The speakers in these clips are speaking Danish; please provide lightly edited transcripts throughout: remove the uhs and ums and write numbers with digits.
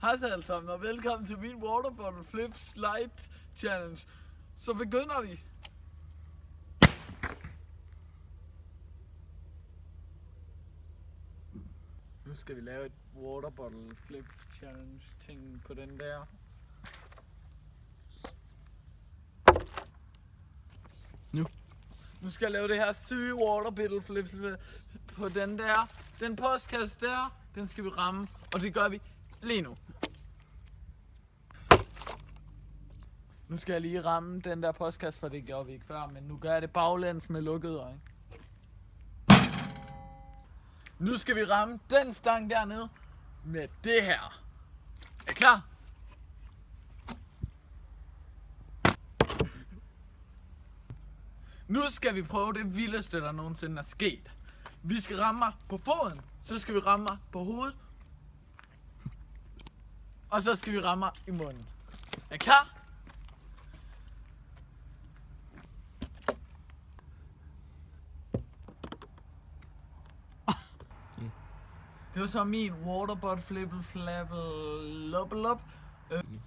Hej alle sammen, og velkommen til min Water Bottle Flip Slide Challenge. Så begynder vi. Nu skal vi lave et Water Bottle Flip Challenge ting på den der. Nu skal jeg lave det her syge Water Bottle Flip på den der. Den postkasse der, den skal vi ramme, og det gør vi lige nu. Nu skal jeg lige ramme den der postkasse, for det gjorde vi ikke før, men nu gør jeg det baglæns med lukkede øjne. Nu skal vi ramme den stang dernede med det her. Er I klar? Nu skal vi prøve det vildeste, der nogensinde er sket. Vi skal ramme mig på foden, så skal vi ramme mig på hovedet, og så skal vi ramme mig i munden. Er I klar? Det var så min water bottle flip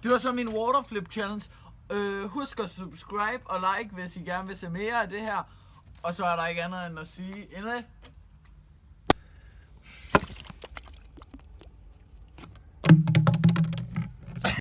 Det var så min water flip challenge. Husk at subscribe og like, hvis I gerne vil se mere af det her. Og så er der ikke andet end at sige,